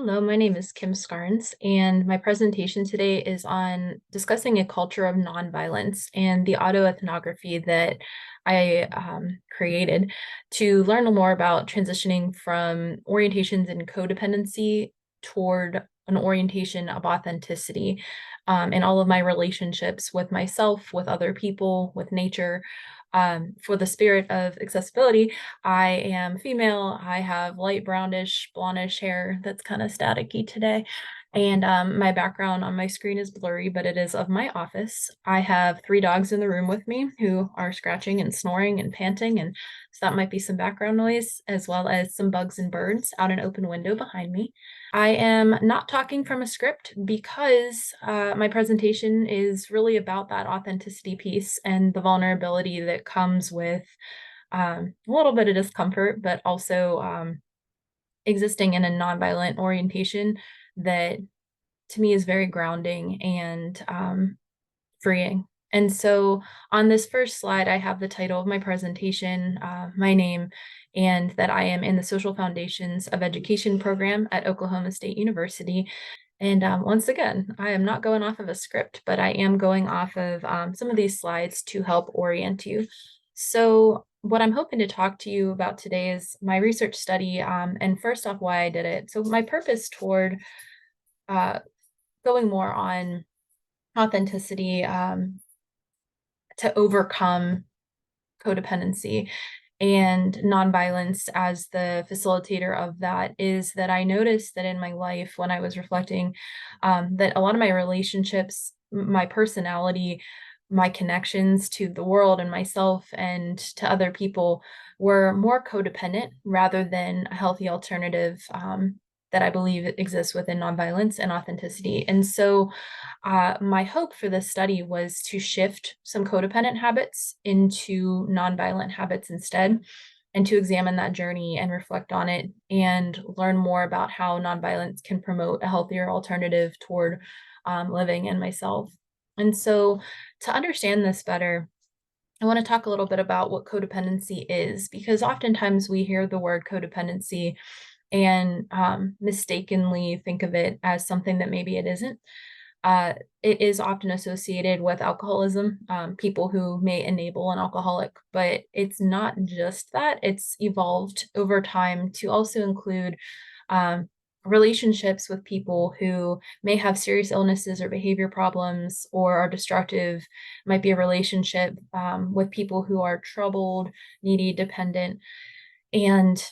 Hello, my name is Kim Skarns, and my presentation today is on discussing a culture of nonviolence and the autoethnography that I created to learn more about transitioning from orientations in codependency toward an orientation of authenticity in all of my relationships with myself, with other people, with nature. For the spirit of accessibility, I am female. I have light brownish, blondish hair that's kind of staticky today. And my background on my screen is blurry, but it is of my office. I have three dogs in the room with me who are scratching and snoring and panting. And so that might be some background noise, as well as some bugs and birds out an open window behind me. I am not talking from a script because my presentation is really about that authenticity piece and the vulnerability that comes with a little bit of discomfort, but also existing in a nonviolent orientation that to me is very grounding and freeing. And so on this first slide, I have the title of my presentation, my name, and that I am in the Social Foundations of Education program at Oklahoma State University. And once again, I am not going off of a script, but I am going off of some of these slides to help orient you. So what I'm hoping to talk to you about today is my research study, and first off, why I did it. So my purpose toward uh, going more on authenticity to overcome codependency and nonviolence as the facilitator of that is that I noticed that in my life when I was reflecting that a lot of my relationships, my personality, my connections to the world and myself and to other people were more codependent rather than a healthy alternative that I believe exists within nonviolence and authenticity. And so my hope for this study was to shift some codependent habits into nonviolent habits instead, and to examine that journey and reflect on it and learn more about how nonviolence can promote a healthier alternative toward living in myself. And so, to understand this better, I want to talk a little bit about what codependency is, because oftentimes we hear the word codependency and mistakenly think of it as something that maybe it isn't. It is often associated with alcoholism, people who may enable an alcoholic, but it's not just that. It's evolved over time to also include um, relationships with people who may have serious illnesses or behavior problems or are destructive. Might be a relationship with people who are troubled, needy, dependent. And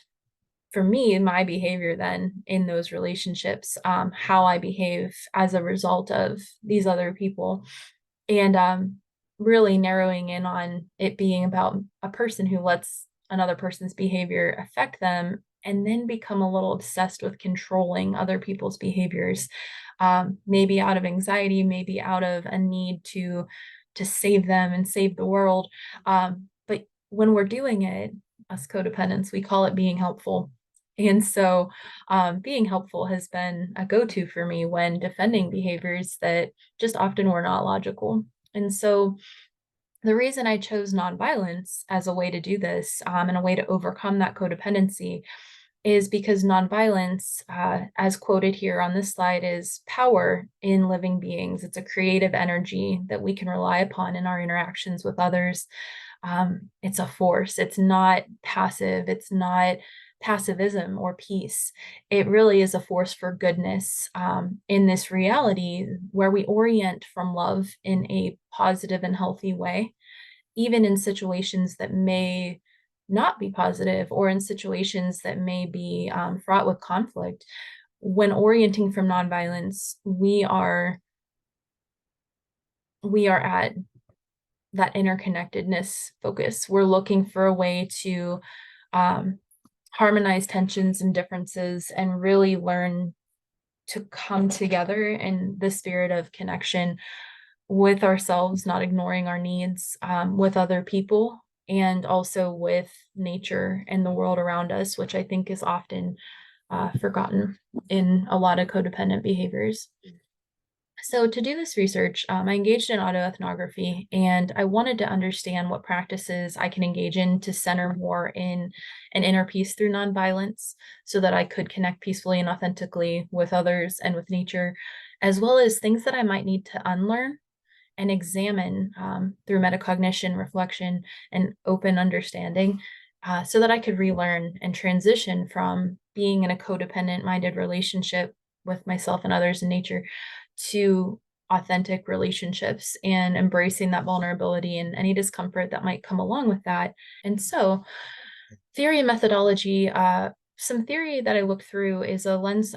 for me, my behavior then in those relationships, how I behave as a result of these other people, and really narrowing in on it being about a person who lets another person's behavior affect them and then become a little obsessed with controlling other people's behaviors, maybe out of anxiety, maybe out of a need to save them and save the world. But when we're doing it, us codependents, we call it being helpful. And so being helpful has been a go-to for me when defending behaviors that just often were not logical. And so the reason I chose nonviolence as a way to do this and a way to overcome that codependency is because nonviolence, as quoted here on this slide, is power in living beings. It's a creative energy that we can rely upon in our interactions with others. It's a force. It's not passive. It's not passivism or peace. It really is a force for goodness in this reality where we orient from love in a positive and healthy way, even in situations that may not be positive or in situations that may be fraught with conflict. When orienting from nonviolence, we are at that interconnectedness focus. We're looking for a way to um, harmonize tensions and differences and really learn to come together in the spirit of connection with ourselves, not ignoring our needs, with other people, and also with nature and the world around us, which I think is often forgotten in a lot of codependent behaviors. So to do this research, I engaged in autoethnography, and I wanted to understand what practices I can engage in to center more in an inner peace through nonviolence so that I could connect peacefully and authentically with others and with nature, as well as things that I might need to unlearn and examine through metacognition, reflection, and open understanding so that I could relearn and transition from being in a codependent minded relationship with myself and others in nature to authentic relationships and embracing that vulnerability and any discomfort that might come along with that. And so, theory and methodology. Some theory that I looked through is a lens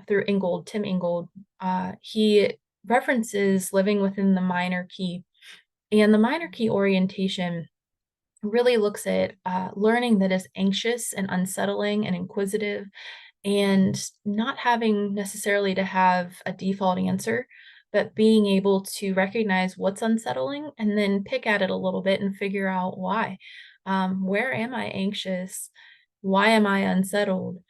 through Ingold, Tim Ingold. He references living within the minor key, and the minor key orientation really looks at learning that is anxious and unsettling and inquisitive and not having necessarily to have a default answer, but being able to recognize what's unsettling and then pick at it a little bit and figure out why. Where am I anxious? Why am I unsettled?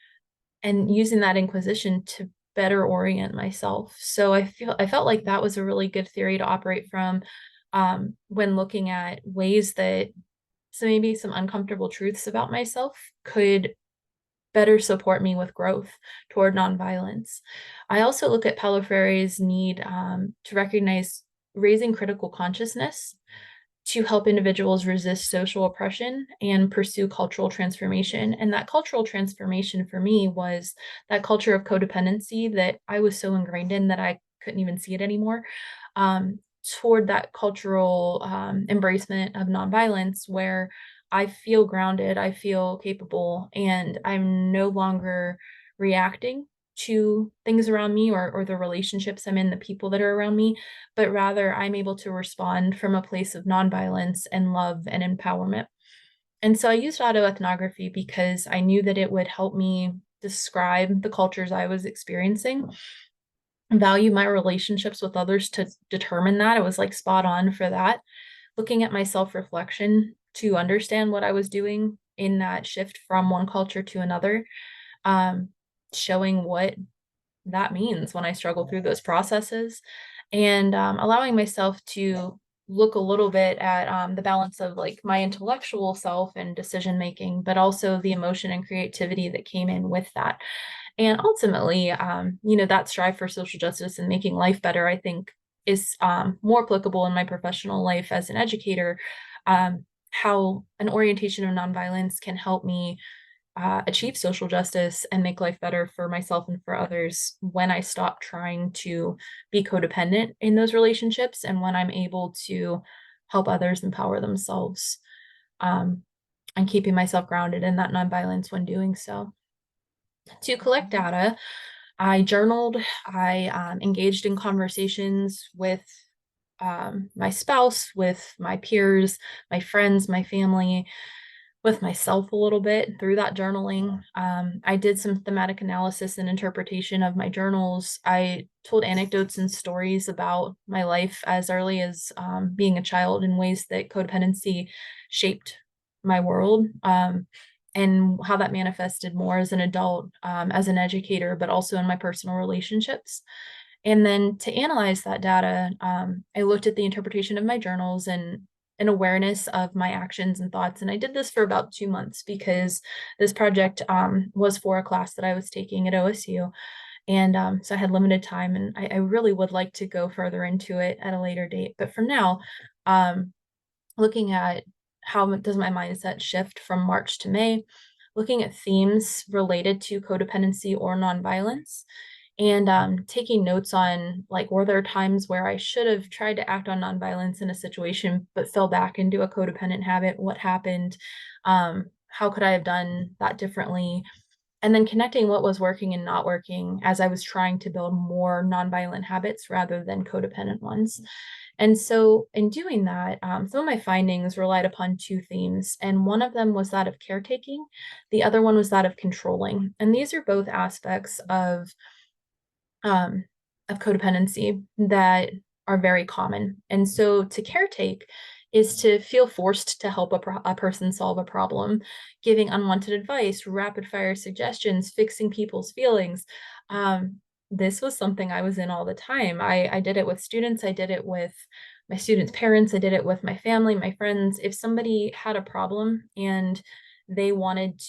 And using that inquisition to better orient myself. So I felt like that was a really good theory to operate from when looking at ways that maybe some uncomfortable truths about myself could better support me with growth toward nonviolence. I also look at Paulo Freire's need to recognize raising critical consciousness to help individuals resist social oppression and pursue cultural transformation. And that cultural transformation for me was that culture of codependency that I was so ingrained in that I couldn't even see it anymore. Toward that cultural embracement of nonviolence where I feel grounded, I feel capable, and I'm no longer reacting to things around me or the relationships I'm in, the people that are around me, but rather I'm able to respond from a place of nonviolence and love and empowerment. And so I used autoethnography because I knew that it would help me describe the cultures I was experiencing, value my relationships with others to determine that. It was like spot on for that. Looking at my self reflection to understand what I was doing in that shift from one culture to another, um, showing what that means when I struggle through those processes, and allowing myself to look a little bit at the balance of like my intellectual self and decision making, but also the emotion and creativity that came in with that. And ultimately, that strive for social justice and making life better, I think, is more applicable in my professional life as an educator. How an orientation of nonviolence can help me achieve social justice and make life better for myself and for others when I stop trying to be codependent in those relationships and when I'm able to help others empower themselves, um, and keeping myself grounded in that nonviolence when doing so. To collect data, I journaled, I engaged in conversations with my spouse, with my peers, my friends, my family, with myself a little bit through that journaling. I did some thematic analysis and interpretation of my journals. I told anecdotes and stories about my life as early as being a child in ways that codependency shaped my world. And how that manifested more as an adult, as an educator, but also in my personal relationships. And then to analyze that data, I looked at the interpretation of my journals and an awareness of my actions and thoughts. And I did this for about 2 months because this project was for a class that I was taking at OSU. And so I had limited time, and I really would like to go further into it at a later date. But for now, um, looking at how does my mindset shift from March to May, looking at themes related to codependency or nonviolence, and taking notes on like were there times where I should have tried to act on nonviolence in a situation but fell back into a codependent habit? What happened? How could I have done that differently? And then connecting what was working and not working as I was trying to build more nonviolent habits rather than codependent ones. And so, in doing that, some of my findings relied upon two themes, and one of them was that of caretaking, the other one was that of controlling. And these are both aspects um, of codependency that are very common. And so to caretake is to feel forced to help a person solve a problem, giving unwanted advice, rapid fire suggestions, fixing people's feelings, um, this was something I was in all the time. I did it with students, I did it with my students' parents, I did it with my family, my friends. If somebody had a problem and they wanted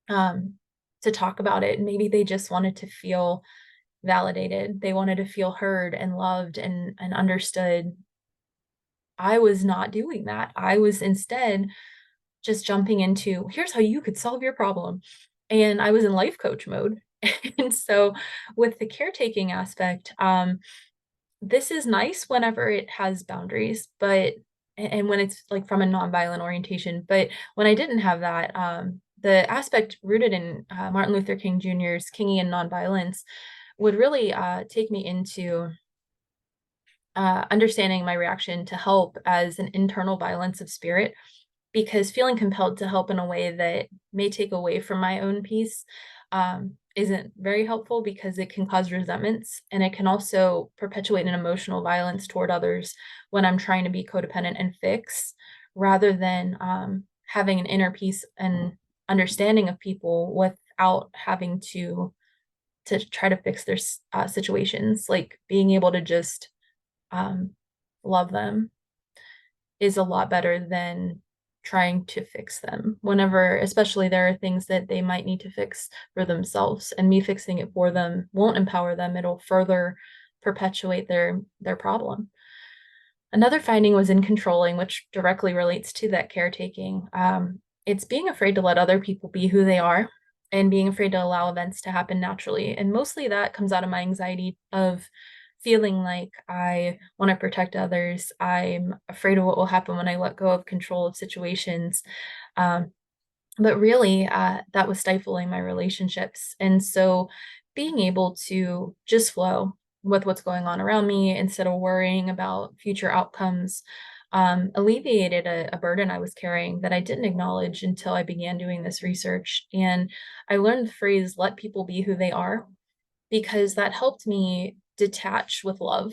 um, to talk about it, maybe they just wanted to feel validated, they wanted to feel heard and loved and understood. I was not doing that. I was instead just jumping into, here's how you could solve your problem. And I was in life coach mode. And so with the caretaking aspect, this is nice whenever it has boundaries, but and when it's like from a nonviolent orientation. But when I didn't have that, the aspect rooted in Martin Luther King Jr.'s Kingian nonviolence would really take me into understanding my reaction to help as an internal violence of spirit, because feeling compelled to help in a way that may take away from my own peace isn't very helpful, because it can cause resentments and it can also perpetuate an emotional violence toward others when I'm trying to be codependent and fix, rather than having an inner peace and understanding of people without having to try to fix their situations, like being able to just um, love them is a lot better than trying to fix them whenever, especially there are things that they might need to fix for themselves, and me fixing it for them won't empower them, it'll further perpetuate their problem. Another finding was in controlling, which directly relates to that caretaking. It's being afraid to let other people be who they are and being afraid to allow events to happen naturally. And mostly that comes out of my anxiety of feeling like I want to protect others. I'm afraid of what will happen when I let go of control of situations. Um, but really, that was stifling my relationships. And so being able to just flow with what's going on around me instead of worrying about future outcomes alleviated a burden I was carrying that I didn't acknowledge until I began doing this research. And I learned the phrase, let people be who they are, because that helped me detach with love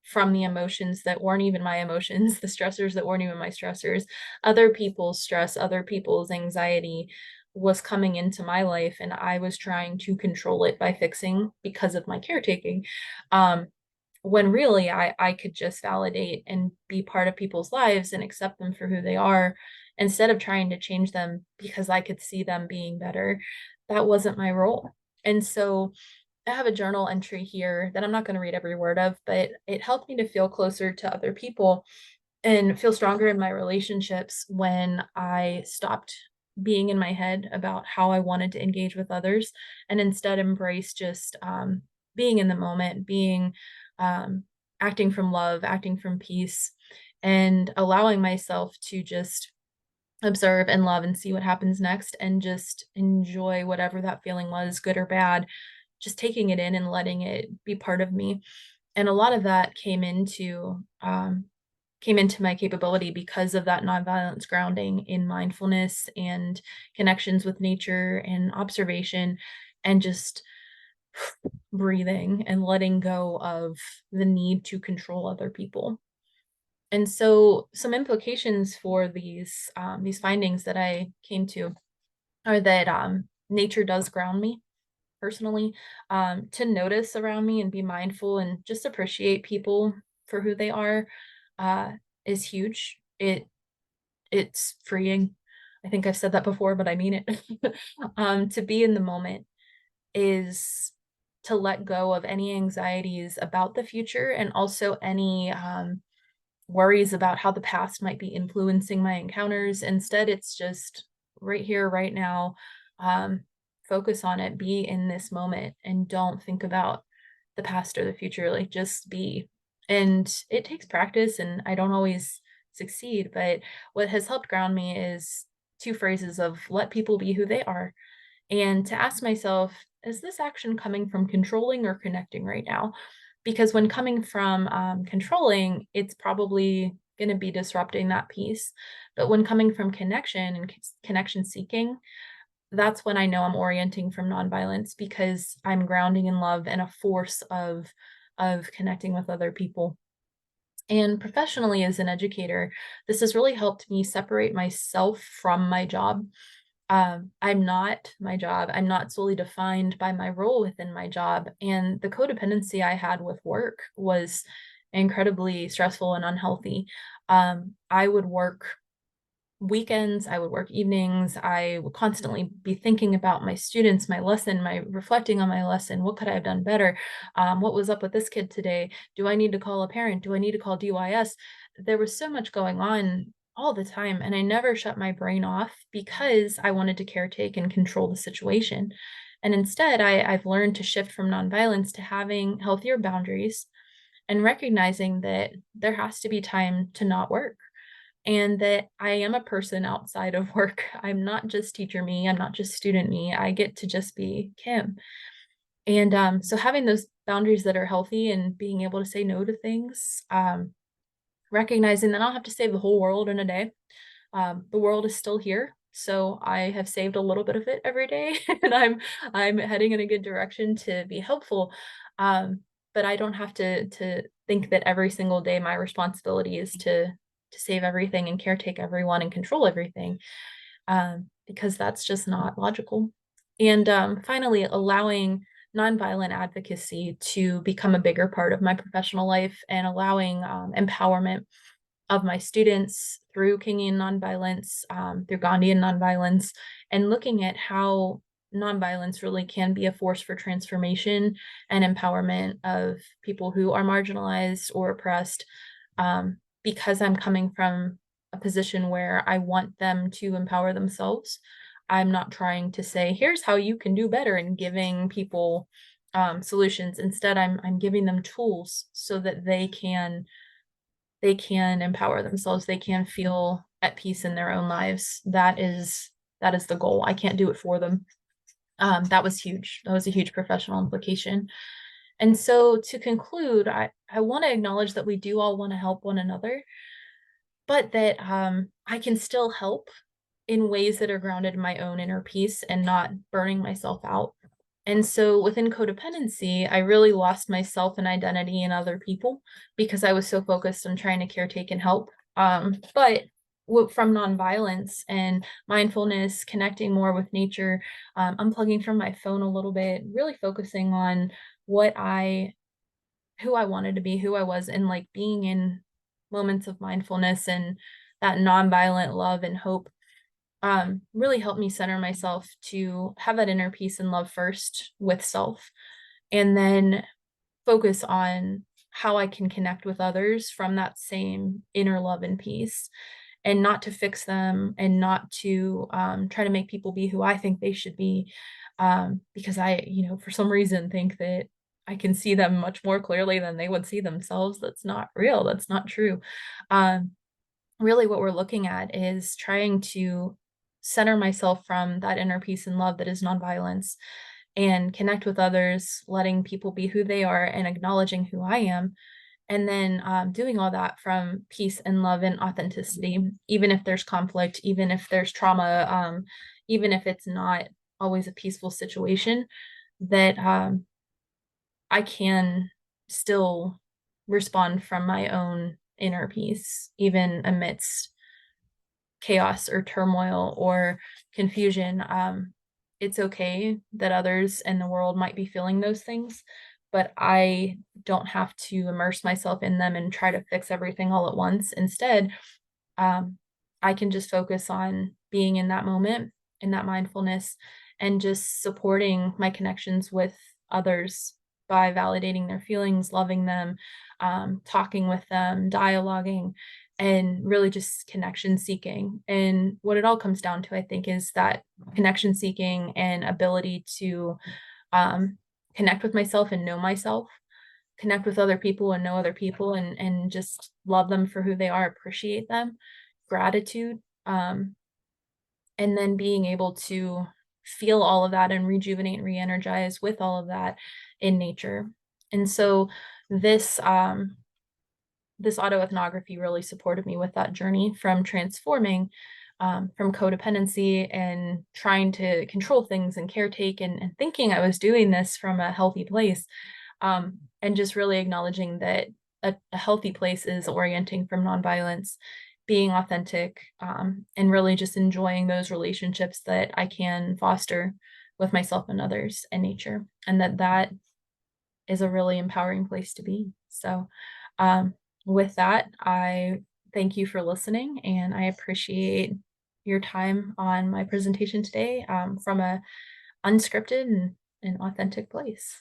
from the emotions that weren't even my emotions, the stressors that weren't even my stressors. Other people's stress, other people's anxiety was coming into my life, and I was trying to control it by fixing because of my caretaking. Um, when really I could just validate and be part of people's lives and accept them for who they are instead of trying to change them because I could see them being better. That wasn't my role. And so I have a journal entry here that I'm not going to read every word of, but it helped me to feel closer to other people and feel stronger in my relationships when I stopped being in my head about how I wanted to engage with others and instead embrace just being in the moment, being um, acting from love, acting from peace, and allowing myself to just observe and love and see what happens next and just enjoy whatever that feeling was, good or bad, just taking it in and letting it be part of me. And a lot of that came into my capability because of that nonviolence grounding in mindfulness and connections with nature and observation and just breathing and letting go of the need to control other people. And so some implications for these findings that I came to are that nature does ground me personally, to notice around me and be mindful and just appreciate people for who they are uh, is huge. It's freeing. I think I've said that before, but I mean it. To be in the moment is to let go of any anxieties about the future and also any worries about how the past might be influencing my encounters. Instead, it's just right here, right now. Um, Focus on it, be in this moment, and don't think about the past or the future. Like, just be. And it takes practice, and I don't always succeed. But what has helped ground me is two phrases of let people be who they are, and to ask myself, is this action coming from controlling or connecting right now? Because when coming from controlling, it's probably going to be disrupting that piece. But when coming from connection and connection seeking, that's when I know I'm orienting from nonviolence because I'm grounding in love and a force of connecting with other people. And professionally as an educator, this has really helped me separate myself from my job I'm not my job. I'm not solely defined by my role within my job. And the codependency I had with work was incredibly stressful and unhealthy. I would work weekends, I would work evenings, I would constantly be thinking about my students, my lesson, my reflecting on my lesson. What could I have done better? What was up with this kid today? Do I need to call a parent? Do I need to call DYS? There was so much going on all the time, and I never shut my brain off because I wanted to caretake and control the situation. And instead, I've learned to shift from nonviolence to having healthier boundaries and recognizing that there has to be time to not work and that I am a person outside of work. I'm not just teacher me, I'm not just student me. I get to just be Kim. And so having those boundaries that are healthy and being able to say no to things, recognizing that I don't have to save the whole world in a day. The world is still here. So I have saved a little bit of it every day and I'm heading in a good direction to be helpful. Um, but I don't have to think that every single day my responsibility is to save everything and caretake everyone and control everything, because that's just not logical. And finally, allowing nonviolent advocacy to become a bigger part of my professional life and allowing empowerment of my students through Kingian nonviolence, through Gandhian nonviolence, and looking at how nonviolence really can be a force for transformation and empowerment of people who are marginalized or oppressed. Because I'm coming from a position where I want them to empower themselves, I'm not trying to say, here's how you can do better and giving people solutions. Instead, I'm giving them tools so that they can empower themselves. They can feel at peace in their own lives. That is the goal. I can't do it for them. That was huge. That was a huge professional implication. And so to conclude, I want to acknowledge that we do all want to help one another, but that I can still help in ways that are grounded in my own inner peace and not burning myself out. And so within codependency, I really lost myself and identity in other people because I was so focused on trying to caretake and help. But from nonviolence and mindfulness, connecting more with nature, unplugging from my phone a little bit, really focusing on what who I wanted to be, who I was, and like being in moments of mindfulness and that nonviolent love and hope really helped me center myself to have that inner peace and love first with self, and then focus on how I can connect with others from that same inner love and peace, and not to fix them and not to try to make people be who I think they should be, because for some reason think that I can see them much more clearly than they would see themselves. That's not real. That's not true. Um, Really what we're looking at is trying to center myself from that inner peace and love that is nonviolence and connect with others, letting people be who they are and acknowledging who I am. And then doing all that from peace and love and authenticity, even if there's conflict, even if there's trauma, even if it's not always a peaceful situation, that I can still respond from my own inner peace, even amidst chaos or turmoil or confusion. It's okay that others in the world might be feeling those things, but I don't have to immerse myself in them and try to fix everything all at once. Instead, um, I can just focus on being in that moment, in that mindfulness, and just supporting my connections with others by validating their feelings, loving them, talking with them, dialoguing, and really just connection seeking. And what it all comes down to, I think, is that connection seeking and ability to um, connect with myself and know myself, connect with other people and know other people, and just love them for who they are, appreciate them, gratitude, and then being able to feel all of that and rejuvenate and re-energize with all of that in nature. And so this this autoethnography really supported me with that journey from transforming from codependency and trying to control things and caretake and thinking I was doing this from a healthy place, and just really acknowledging that a healthy place is orienting from nonviolence being authentic, and really just enjoying those relationships that I can foster with myself and others and nature, and that is a really empowering place to be. So, um, with that, I thank you for listening, and I appreciate your time on my presentation today, from a unscripted and authentic place.